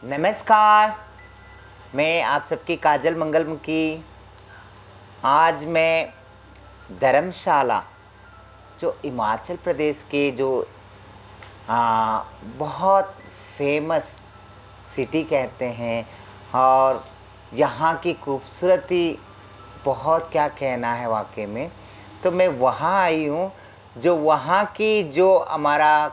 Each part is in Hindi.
नमस्कार। मैं आप सबकी काजल मंगलमुखी। आज मैं धर्मशाला जो हिमाचल प्रदेश के जो बहुत फेमस सिटी कहते हैं और यहाँ की खूबसूरती बहुत क्या कहना है वाकई में। तो मैं वहाँ आई हूँ जो वहाँ की जो हमारा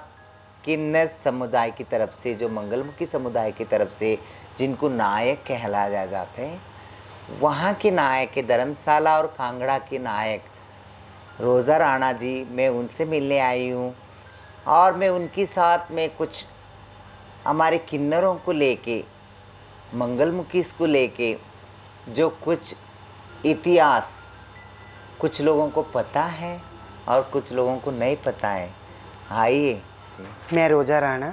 किन्नर समुदाय की तरफ से, जो मंगलमुखी समुदाय की तरफ से जिनको नायक कहलाया जाते हैं, वहाँ के नायक धर्मशाला और कांगड़ा के नायक रोज़ा राणा जी, मैं उनसे मिलने आई हूँ और मैं उनके साथ में कुछ हमारे किन्नरों को लेके, मंगलमुखी को लेके जो कुछ इतिहास कुछ लोगों को पता है और कुछ लोगों को नहीं पता है। आइए। मैं रोज़ा राणा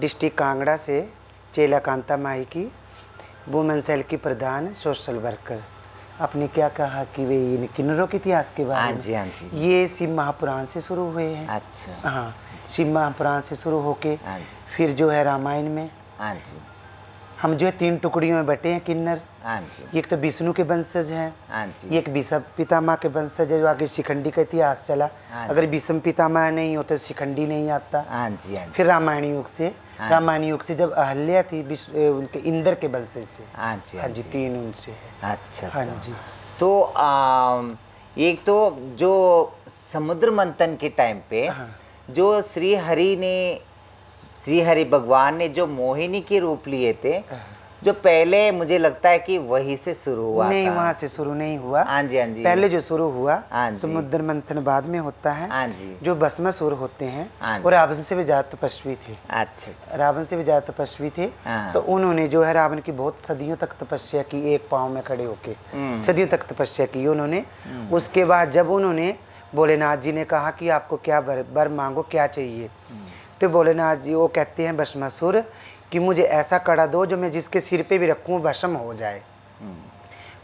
डिस्ट्रिक्ट कांगड़ा से चेला कांता माई की वुमेन सेल की प्रधान सोशल वर्कर। आपने क्या कहा कि वे इन किन्नरों के इतिहास के बारे में? हाँ जी, हाँ जी। ये शिव महापुराण से शुरू हुए हैं। अच्छा। हाँ, शिव महापुराण से शुरू होके हाँ जी। फिर जो है रामायण में हाँ जी। हम जो है 3 टुकड़ियों में बटे हैं किन्नर। हाँ जी। एक तो विष्णु के वंशज हैं, हाँ जी। एक विषम पितामह के वंशज है, जो आगे शिखंडी का इतिहास चला। हाँ अगर विषम पितामह नहीं होते तो शिखंडी नहीं आता। हाँ जी। हाँ जी। फिर रामायण युग से, रामायण युग से जब अहल्या थी उनके इंद्र के वंशज से। हाँ जी। हाँ जी, 3 उनसे है। अच्छा। हाँ अच्छा। जी। तो एक तो जो समुद्र मंथन के टाइम पे जो श्री हरि भगवान ने जो मोहिनी के रूप लिए थे, जो पहले मुझे लगता है कि वहीं से शुरू हुआ नहीं, था। वहाँ से शुरू नहीं हुआ। हाँ जी। हाँ जी। पहले जो शुरू हुआ हाँ जी। समुद्र मंथन बाद में होता है। हाँ जी। जो भस्मासुर होते हैं हाँ जी। और रावण से भी ज्यादा तपस्वी थे। अच्छा अच्छा। रावण से भी ज्यादा तपस्वी थे। हाँ। तो उन्होंने जो है रावण की बहुत सदियों तक तपस्या की, एक पाँव में खड़े होके सदियों तक तपस्या की उन्होंने। उसके बाद जब उन्होंने भोलेनाथ जी ने कहा कि आपको क्या वर मांगो, क्या चाहिए, तो भोलेनाथ जी वो कहते हैं भस्मासुर कि मुझे ऐसा कड़ा दो जो मैं जिसके सिर पे भी रखूँ भस्म हो जाए।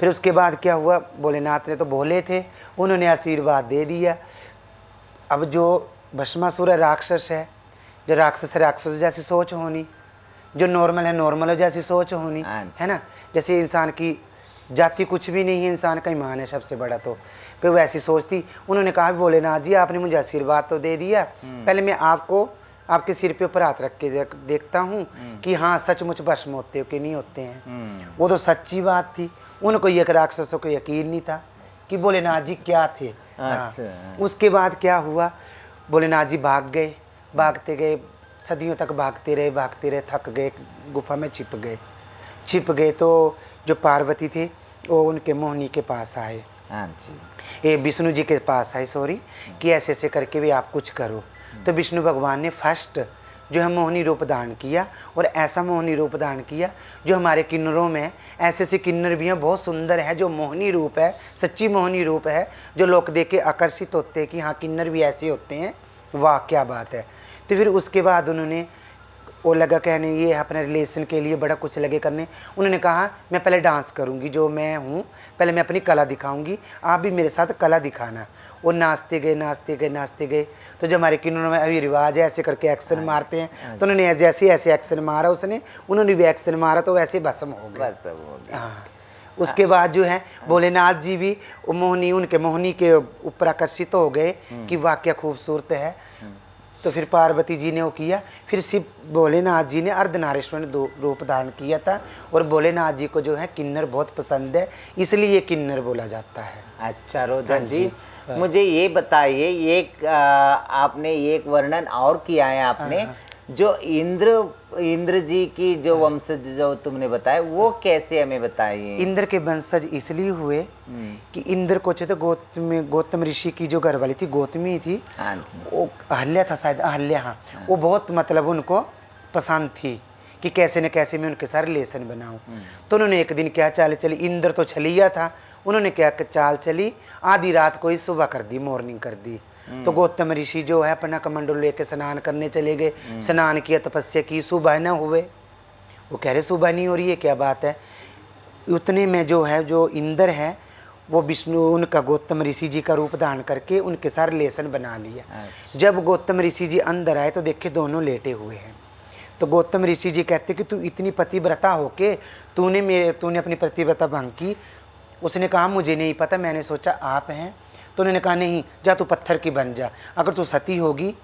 फिर उसके बाद क्या हुआ, भोलेनाथ ने तो भोले थे, उन्होंने आशीर्वाद दे दिया। अब जो भस्मासुर राक्षस है, जो राक्षस जैसी सोच होनी, जो नॉर्मल है नॉर्मल जैसी सोच होनी, है ना। जैसे इंसान की जाति कुछ भी नहीं है, इंसान का ईमान है सबसे बड़ा। तो फिर वो ऐसी सोचती। उन्होंने कहा भोलेनाथ जी आपने मुझे आशीर्वाद तो दे दिया, पहले मैं आपको आपके सिर पे ऊपर हाथ रख के देखता हूँ कि हाँ सचमुच भस्म होते हो कि नहीं होते हैं। वो तो सच्ची बात थी। उनको एक राक्षसों को यकीन नहीं था कि भोलेनाथ जी क्या थे। अच्छा। उसके बाद क्या हुआ, भोलेनाथ जी भाग गए, भागते गए, सदियों तक भागते रहे, थक गए, गुफा में छिप गए। तो जो पार्वती थे वो उनके मोहिनी के पास आए। हाँ जी। ये विष्णु जी के पास आए, सॉरी, कि ऐसे ऐसे करके भी आप कुछ करो। तो विष्णु भगवान ने फर्स्ट जो है मोहिनी रूप धारण किया, और ऐसा मोहिनी रूप धारण किया जो हमारे किन्नरों में ऐसे ऐसे किन्नर भी हैं बहुत सुंदर है, जो मोहिनी रूप है, सच्ची मोहिनी रूप है, जो लोग देख के आकर्षित होते हैं कि हाँ किन्नर भी ऐसे होते हैं, वाह क्या बात है। तो फिर उसके बाद उन्होंने वो लगा कहने, ये अपने रिलेशन के लिए बड़ा कुछ लगे करने। उन्होंने कहा मैं पहले डांस करूँगी, जो मैं हूँ पहले मैं अपनी कला दिखाऊँगी, आप भी मेरे साथ कला दिखाना। वो नाचते गए। तो जो हमारे किन्नरों में अभी रिवाज है ऐसे करके एक्शन मारते हैं, तो उन्होंने ऐसे एक्शन मारा, उन्होंने भी एक्शन मारा, तो वैसे भस्म हो गए। हाँ। उसके बाद जो है भोलेनाथ जी भी उनके मोहिनी के ऊपर आकर्षित हो गए कि वाक्य खूबसूरत है। तो फिर पार्वती जी ने वो किया। फिर शिव भोलेनाथ जी ने अर्धनारीश्वर रूप धारण किया था, और भोलेनाथ जी को जो है किन्नर बहुत पसंद है, इसलिए ये किन्नर बोला जाता है। अच्छा रोजा जी, मुझे ये बताइए, एक आपने एक वर्णन और किया है आपने, जो इंद्र जी की जो वंशज जो तुमने बताया, वो कैसे हमें बताइए। इंद्र के वंशज इसलिए हुए कि इंद्र को तो गौतम ऋषि की जो घरवाली थी गौतमी थी, वो अहल्या था शायद, अहल्या, हाँ, वो बहुत मतलब उनको पसंद थी कि कैसे न कैसे मैं उनके साथ रिलेशन बनाऊं। तो उन्होंने एक दिन क्या चाल चली, इंद्र तो छलिया था, उन्होंने क्या चाल चली, आधी रात को ही सुबह कर दी, मॉर्निंग कर दी। तो गौतम ऋषि जो है अपना कमंडल लेके स्नान करने चले गए, स्नान किया, तपस्या की, सुबह न हुए। वो कह रहे सुबह नहीं हो रही है, क्या बात है। उतने में जो है जो इंद्र है वो विष्णु उनका गौतम ऋषि जी का रूप धारण करके उनके साथ रिलेशन बना लिया। जब गौतम ऋषि जी अंदर आए तो देखे दोनों लेटे हुए हैं। तो गौतम ऋषि जी कहते कि तू इतनी पतिव्रता होके तूने अपनी पतिव्रता भंग की। उसने कहा मुझे नहीं पता, मैंने सोचा आप हैं। तो उन्होंने कहा नहीं, जा तू पत्थर की बन जा। अगर तू सती होगी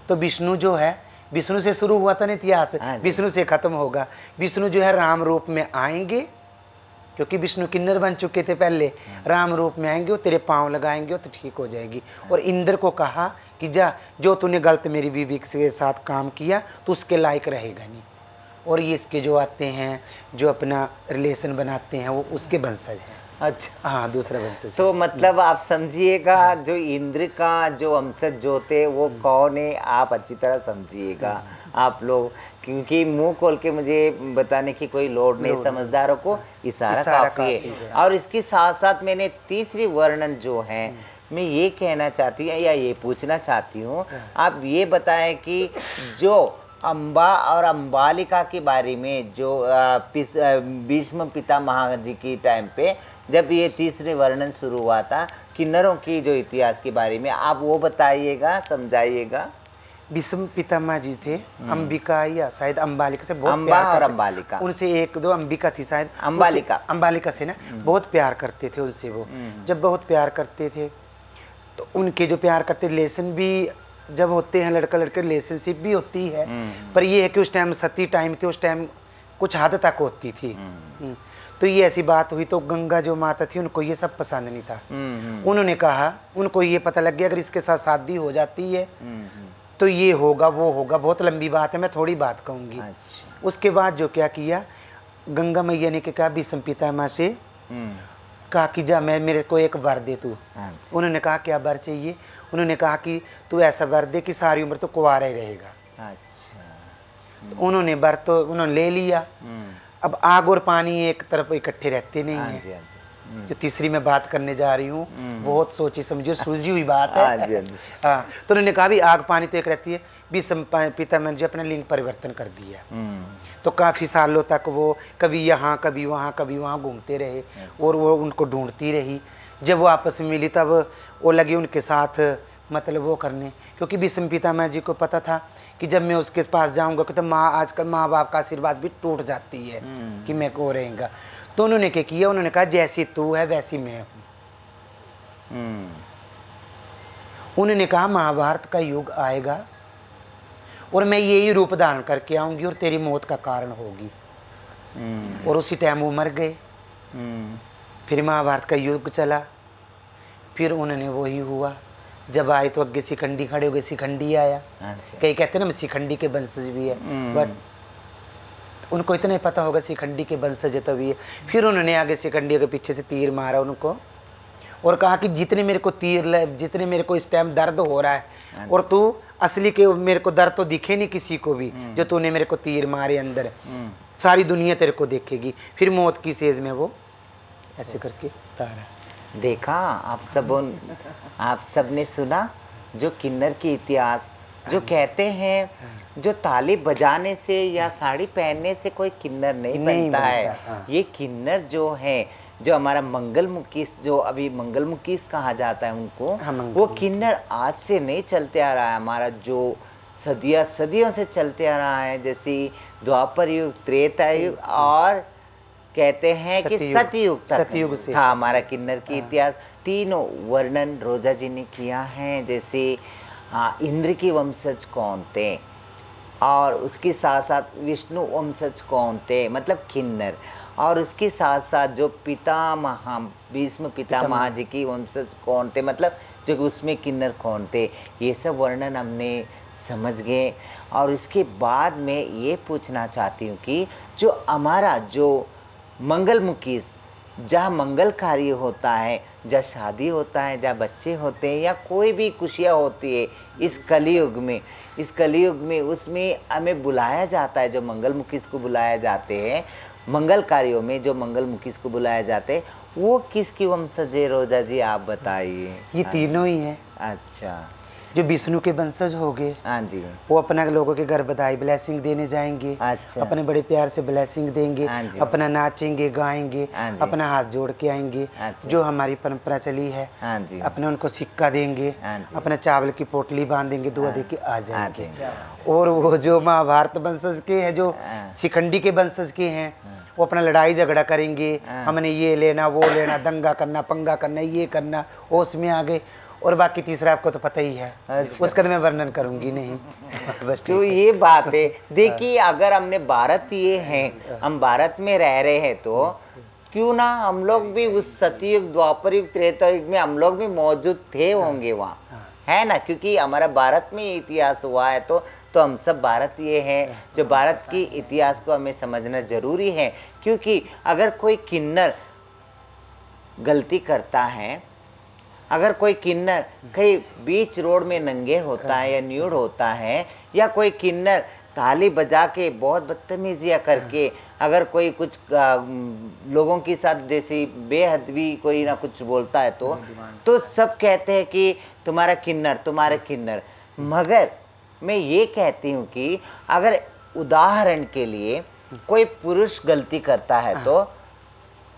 तो विष्णु जो है, विष्णु से शुरू हुआ था ना इतिहास, विष्णु से खत्म होगा। विष्णु जो है राम रूप में आएंगे, क्योंकि विष्णु किन्नर बन चुके थे पहले, राम रूप में आएंगे और तेरे पाँव लगाएंगे तो ठीक हो जाएगी। और इंद्र को कहा कि जा, जो तूने गलत मेरी बीवी के साथ काम किया तो उसके लायक रहेगा नहीं। और ये इसके जो आते हैं, जो अपना रिलेशन बनाते हैं, वो उसके वंशज हैं। अच्छा, हाँ, दूसरा वंशज। तो मतलब आप समझिएगा जो इंद्र का जो वंशज जो थे वो कौन है, आप अच्छी तरह समझिएगा आप लोग, क्योंकि मुंह खोल के मुझे बताने की कोई लोड़ नहीं, समझदारों को इशारा काफी है। और इसके साथ साथ मैंने तीसरी वर्णन जो है मैं ये कहना चाहती हूँ या ये पूछना चाहती हूँ, आप ये बताएं कि जो अम्बा और अम्बालिका के बारे में जो भीष्म पितामह जी की टाइम पे जब ये तीसरे वर्णन शुरू हुआ था किन्नरों की जो इतिहास के बारे में, आप वो बताइएगा, समझाइएगा। भीष्म पितामह जी थे, अंबिका या शायद अम्बालिका से बहुत अम्बा प्यार और करते, अम्बालिका, उनसे एक दो अंबिका थी शायद, अंबालिका से ना बहुत प्यार करते थे उनसे। वो जब बहुत प्यार करते थे तो उनके जो प्यार करते रिलेशन भी जब होते हैं, लड़का लड़के रिलेशनशिप भी होती है, पर ये है कि उस टाइम सती टाइम थे, उस टाइम कुछ हद तक होती थी। तो ये ऐसी बात हुई तो गंगा जो माता थी उनको ये सब पसंद नहीं था। उन्होंने कहा, उनको ये पता लग गया अगर इसके साथ शादी हो जाती है तो ये होगा वो होगा, बहुत लंबी बात है, मैं थोड़ी बात कहूँगी। अच्छा। उसके बाद जो क्या किया, गंगा मैया ने कहा भीष्म पितामह से कहा कि जा मैं मेरे को एक वर दे तू। उन्होंने कहा क्या वर चाहिए? उन्होंने कहा कि तू ऐसा वर दे कि सारी उम्र तो कुंवारा ही रहेगा। अच्छा। तो उन्होंने वर तो उन्होंने ले लिया। अब आग और पानी एक तरफ इकट्ठे रहते नहीं हैं। जो तीसरी मैं बात करने जा रही हूँ बहुत सोची समझी और सुलझी हुई बात है। हाँ, तो उन्होंने कहा भी आग पानी तो एक रहती है। भीष्म पितामह जी अपना लिंग परिवर्तन कर दिया। तो काफ़ी सालों तक वो कभी यहाँ कभी वहाँ घूमते रहे और वो उनको ढूंढती रही। जब वो आपस में मिली तब वो लगी उनके साथ मतलब वो करने, क्योंकि भीष्म पितामह जी को पता था कि जब मैं उसके पास जाऊंगा तो आजकल माँ बाप का आशीर्वाद भी टूट जाती है कि मैं को रहेगा। तो उन्होंने क्या किया, उन्होंने कहा जैसी तू है वैसी मैं हूँ। उन्होंने कहा महाभारत का युग आएगा और मैं यही रूप धारण करके आऊंगी और तेरी मौत का कारण होगी। और उसी टाइम वो मर गए। फिर महाभारत का युग चला, फिर उन्होंने वही हुआ। जब आए तो अग्गे शिखंडी खड़े हो गए, शिखंडी आया। कई कहते हैं ना शिखंडी के वंशज भी है, बट उनको इतना ही पता होगा शिखंडी के वंशज तभी है। फिर उन्होंने आगे शिखंडी के पीछे से तीर मारा उनको और कहा कि जितने मेरे को जितने मेरे को इस टाइम दर्द हो रहा है और तू असली के मेरे को दर्द तो दिखे नहीं किसी को भी, जो तूने मेरे को तीर मारे अंदर, सारी दुनिया तेरे को देखेगी। फिर मौत की सेज में वो ऐसे करके तारा। देखा आप सब ने सुना जो किन्नर की इतिहास, जो कहते हैं जो ताली बजाने से या साड़ी पहनने से कोई किन्नर नहीं बनता है। ये किन्नर जो है, जो हमारा मंगलमुखीस, जो अभी मंगलमुखीस कहा जाता है उनको, वो किन्नर आज से नहीं चलते आ रहा है। हमारा जो सदियों से चलते आ रहा है, जैसे द्वापर युग, त्रेता युग और कहते हैं कि सतयुग से था हमारा किन्नर की इतिहास। तीनों वर्णन रोजा जी ने किया है। जैसे इंद्र की वंशज कौन थे और उसके साथ साथ विष्णु वंशज कौन थे, मतलब किन्नर, और उसके साथ साथ जो पितामह भीष्म पितामह जी की वंशज कौन थे, मतलब जो उसमें किन्नर कौन थे, ये सब वर्णन हमने समझ गए। और इसके बाद मैं ये पूछना चाहती हूँ कि जो हमारा जो मंगलमुखीस, जहाँ मंगल कार्य होता है, जहाँ शादी होता है, जहाँ बच्चे होते हैं या कोई भी खुशियाँ होती है इस कलयुग में उसमें हमें बुलाया जाता है। जो मंगलमुखीस को बुलाया जाते हैं मंगल कार्यों में, जो मंगलमुखीस को बुलाया जाते हैं वो किसकी वंशज है रोजा जी, आप बताइए। ये तीनों ही है। अच्छा, जो विष्णु के वंशज हो गए, हाँ जी, वो अपना लोगों के घर बधाई ब्लेसिंग देने जाएंगे। अच्छा, अपने बड़े प्यार से ब्लेसिंग देंगे, हाँ जी, अपना नाचेंगे गाएंगे, हाँ जी, अपना हाथ जोड़ के आएंगे। अच्छा, जो हमारी परंपरा चली है, हाँ जी, अपने उनको सिक्का देंगे, हाँ जी, अपना चावल की पोटली बांधेंगे, दुआ दे के आ जाएंगे। हाँ और वो जो महाभारत वंशज के हैं, जो शिखंडी के वंशज के हैं, वो अपना लड़ाई झगड़ा करेंगे, हमने ये लेना वो लेना, दंगा करना पंगा करना, ये करना, होश में आ गए। और बाकी तीसरा आपको तो पता ही है, अच्छा। उसका तो मैं वर्णन करूंगी नहीं। बस तो ये बात है। देखिए, अगर हमने भारत ये हैं, हम भारत में रह रहे हैं, तो क्यों ना हम लोग भी उस सतयुग द्वापर युग त्रेता युग में हम लोग भी मौजूद थे होंगे वहाँ, है ना? क्योंकि हमारा भारत में ये इतिहास हुआ है, तो हम सब भारतीय हैं। जो भारत की इतिहास को हमें समझना जरूरी है, क्योंकि अगर कोई किन्नर गलती करता है, अगर कोई किन्नर कहीं बीच रोड में नंगे होता है या न्यूड होता है, या कोई किन्नर ताली बजा के बहुत बदतमीजियाँ करके अगर कोई कुछ लोगों के साथ जैसी बेहद भी कोई ना कुछ बोलता है, तो सब कहते हैं कि तुम्हारा किन्नर। मगर मैं ये कहती हूँ कि अगर उदाहरण के लिए कोई पुरुष गलती करता है,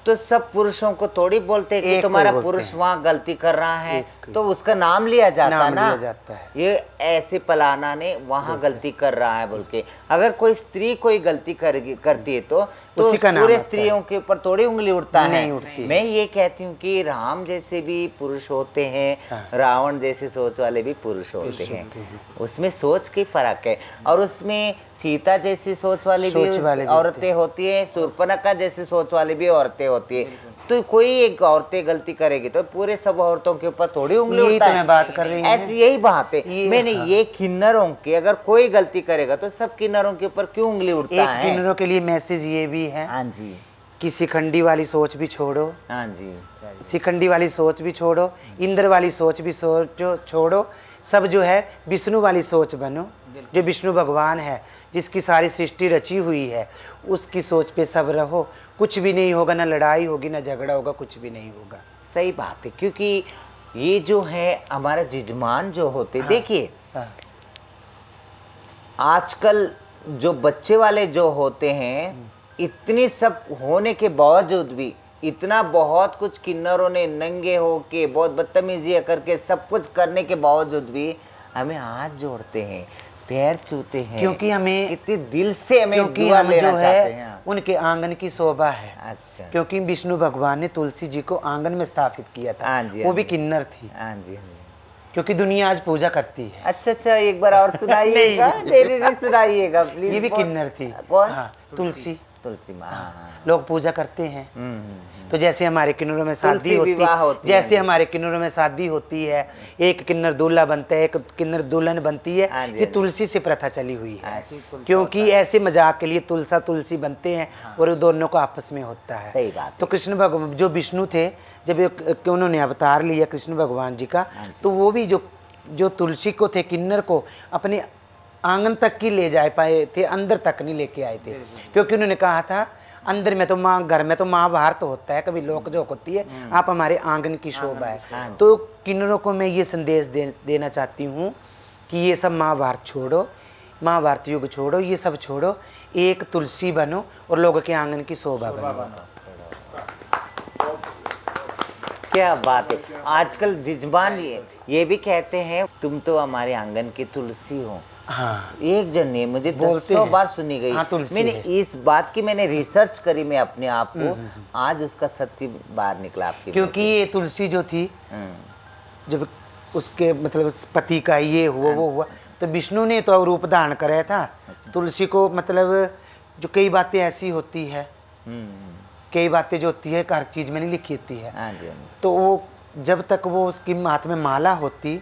तो सब पुरुषों को थोड़ी बोलते हैं कि तुम्हारा पुरुष वहाँ गलती कर रहा है, तो उसका नाम लिया जाता है। ये ऐसे फलाना ने वहाँ गलती कर रहा है बोल के। अगर कोई स्त्री कोई गलती करती है, तो पूरे स्त्रियों के ऊपर थोड़ी उंगली उठता है। मैं ये कहती हूँ कि राम जैसे भी पुरुष होते हैं, रावण जैसे सोच वाले भी पुरुष होते हैं, उसमें सोच की फर्क है। और उसमें सीता जैसी सोच वाली भी औरतें होती है, शूर्पणखा जैसी सोच वाली भी औरतें होती है। तो कोई एक औरतें गलती करेगी तो पूरे सब औरतों के ऊपर थोड़ी उंगली उठता है। मैं बात कर रही हूँ, ऐसी यही बात है। मैंने ये किन्नरों के, अगर कोई गलती करेगा तो सब किन्नरों के ऊपर क्यों उंगली उठता है? किन्नरों के लिए मैसेज ये भी है, हाँ जी, कि शिखंडी वाली सोच भी छोड़ो। हाँ जी, शिखंडी वाली सोच भी छोड़ो, इंद्र वाली सोच भी छोड़ो। सब जो है विष्णु वाली सोच बनो। जो विष्णु भगवान है, जिसकी सारी सृष्टि रची हुई है, उसकी सोच पे सब रहो। कुछ भी नहीं होगा, ना लड़ाई होगी ना झगड़ा होगा, कुछ भी नहीं होगा। सही बात है। क्योंकि ये जो है हमारा जजमान जो होते, देखिए आजकल जो बच्चे वाले जो होते हैं, इतनी सब होने के बावजूद भी, इतना बहुत कुछ किन्नरों ने नंगे होके बहुत बदतमीजियाँ करके सब कुछ करने के बावजूद भी हमें हाथ जोड़ते हैं, पैर छूते हैं, क्योंकि हमें इतने दिल से हमें क्योंकि दुआ हम लेना जो चाहते है हैं। उनके आंगन की शोभा है। अच्छा, क्योंकि विष्णु भगवान ने तुलसी जी को आंगन में स्थापित किया था। हाँ जी, वो भी किन्नर थी। हाँ जी, हाँ जी। क्योंकि दुनिया आज पूजा करती है। अच्छा, एक बार और सुनाइएगा। नहीं सुनाइएगा प्लीज। ये भी किन्नर थी। कौन? हाँ, तुलसी माँ। लोग पूजा करते हैं। तो जैसे हमारे किन्नरों में शादी होती है, जैसे हमारे किन्नरों में शादी होती है, एक किन्नर दूल्हा बनता है, एक किन्नर दुल्हन बनती है। ये तुलसी से प्रथा चली हुई है, क्योंकि ऐसे मजाक के लिए तुलसी बनते हैं और दोनों को आपस में होता है। सही बात। तो कृष्ण भगवान जो विष्णु थे, जब उन्होंने अवतार लिया कृष्ण भगवान जी का, तो वो भी जो तुलसी को थे, किन्नर को अपने आंगन तक ही ले जा पाए थे, अंदर तक नहीं लेके आए थे। क्योंकि उन्होंने कहा था, अंदर में तो माँ, घर में तो माँ बाहर तो होता है, कभी लोक जोक होती है, आप हमारे आंगन की शोभा है। तो किन्नरों को मैं ये संदेश देना चाहती हूँ कि ये सब महाभारत छोड़ो, महाभारत युग छोड़ो, ये सब छोड़ो, एक तुलसी बनो और लोगों के आंगन की शोभा बनो। क्या बात है। आजकल जजमान ये भी कहते हैं, तुम तो हमारे आंगन की तुलसी हो। हाँ, एक जन ने मुझे 100 बार सुनी गई। हाँ, मैंने इस बात की मैंने रिसर्च करी, मैं अपने आप को, आज उसका सत्य बाहर निकला आपकी। क्योंकि ये तुलसी जो थी, जब उसके मतलब पति का ये हुआ वो हुआ, तो विष्णु ने तो रूप धारण कराया था तुलसी को। मतलब जो कई बातें ऐसी होती है, कई बातें जो होती है हर चीज में नहीं लिखी होती है। तो वो जब तक वो उसकी हाथ में माला होती,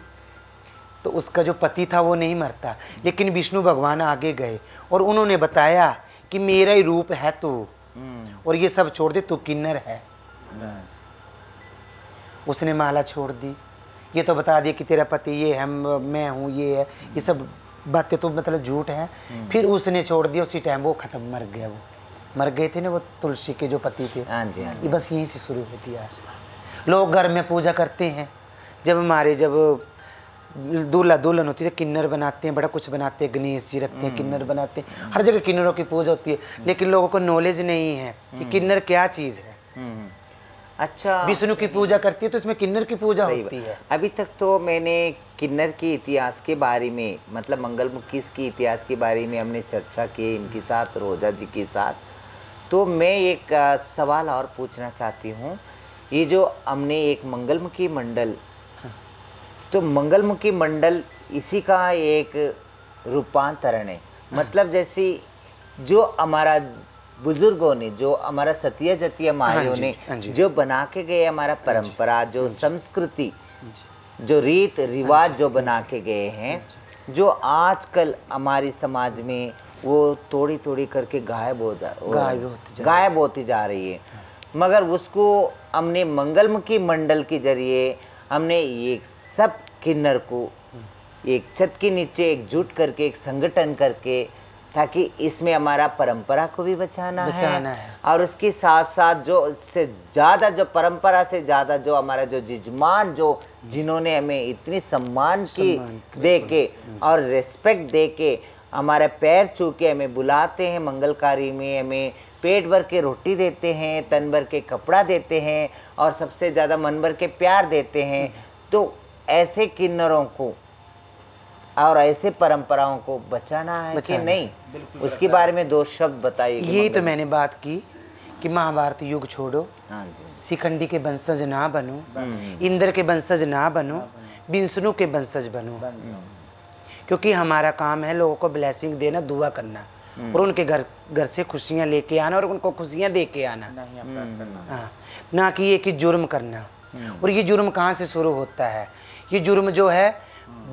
तो उसका जो पति था वो नहीं मरता। लेकिन विष्णु भगवान आगे गए और उन्होंने बताया कि मेरा ही रूप है तू, और ये सब छोड़ दे, तू किन्नर है। उसने माला छोड़ दी, ये तो बता दिया कि तेरा पति ये है, मैं हूँ, ये है, ये सब बातें तो मतलब झूठ है। फिर उसने छोड़ दिया, उसी टाइम वो खत्म, मर गया। वो मर गए थे ना, वो तुलसी के जो पति थे। ये बस यहीं से शुरू होती है। आज लोग घर में पूजा करते हैं। जब दूल्हा दुल्हन होती है, किन्नर बनाते हैं, बड़ा कुछ बनाते हैं, गणेश जी रखते हैं, किन्नर बनाते हैं, हर जगह किन्नरों की पूजा होती है। लेकिन लोगों को नॉलेज नहीं है कि किन्नर क्या चीज़ है। अच्छा, विष्णु की पूजा करती है तो इसमें किन्नर की पूजा होती है। अभी तक तो मैंने किन्नर के इतिहास के बारे में, मतलब मंगलमुखी के इतिहास के बारे में हमने चर्चा की इनके साथ, रोजा जी के साथ। तो मैं एक सवाल और पूछना चाहती हूँ, ये जो हमने एक मंगलमुखी मंडल, तो मंगलमुखी मंडल इसी का एक रूपांतरण है। मतलब जैसे जो हमारा बुजुर्गों ने, जो हमारा सतिया जतिया मायों ने जो बना के गए, हमारा परंपरा, जो संस्कृति, जो रीत रिवाज जो बना के गए हैं, जो आजकल हमारी समाज में वो तोड़ी तोड़ी करके गायब होती जा रही है। मगर उसको हमने मंगलमुखी मंडल के जरिए हमने एक सब किन्नर को एक छत के नीचे एकजुट करके, एक संगठन करके, ताकि इसमें हमारा परंपरा को भी बचाना है और उसके साथ साथ जो इससे ज़्यादा, जो परंपरा से ज़्यादा जो हमारा जो जजमान, जो जिन्होंने हमें इतनी सम्मान की दे के और रिस्पेक्ट दे के हमारे पैर छू के हमें बुलाते हैं मंगलकारी में, हमें पेट भर के रोटी देते हैं, तन भर के कपड़ा देते हैं और सबसे ज़्यादा मन भर के प्यार देते हैं। तो ऐसे किन्नरों को और ऐसे परंपराओं को बचाना है कि नहीं, उसके बारे में 2 शब्द बताइए। यही तो मैंने बात की कि महाभारत युग छोड़ो, हाँ जी, शिखंडी के वंशज ना बनो, इंद्र के वंशज ना बनो, विष्णु के वंशज बनो। क्योंकि हमारा काम है लोगों को ब्लेसिंग देना, दुआ करना और उनके घर से खुशियाँ लेके आना और उनको खुशियाँ दे के आना, हाँ, ना कि ये कि जुर्म करना। और ये जुर्म कहाँ से शुरू होता है? ये जुर्म जो है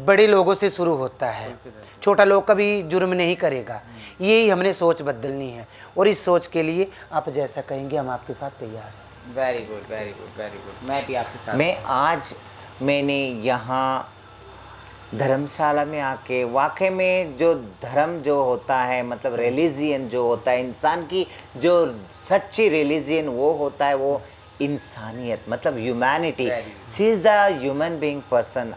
बड़े लोगों से शुरू होता है, छोटा लोग कभी जुर्म नहीं करेगा। यही हमने सोच बदलनी है और इस सोच के लिए आप जैसा कहेंगे हम आपके साथ तैयार हैं। Very good, very good, very good. मैं भी आपके साथ। मैंने यहाँ धर्मशाला में आके वाकई में जो धर्म जो होता है, मतलब रिलीजियन जो होता है, इंसान की जो सच्ची रिलीजियन वो होता है, वो इंसानियत, मतलब humanity. She is the human being person.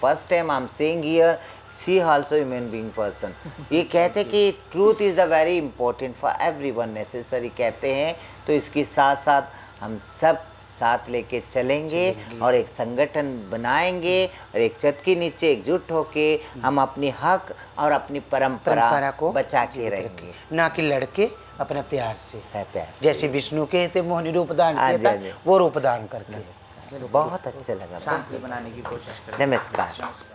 First time I am saying here she also human being person. ये कहते हैं कि truth is the very important for everyone, necessary कहते हैं। तो इसके साथ साथ हम सब साथ लेके चलेंगे और एक संगठन बनाएंगे और एक छत के नीचे एकजुट होके हम अपनी हक और अपनी परंपरा को बचा के रहेंगे, ना कि लड़के अपने प्यार से, प्यार जैसे विष्णु के थे मोहिनी रूप दान किया था, वो रूप दान करके। बहुत अच्छा लगा। शांति बनाने की कोशिश करें। नमस्कार।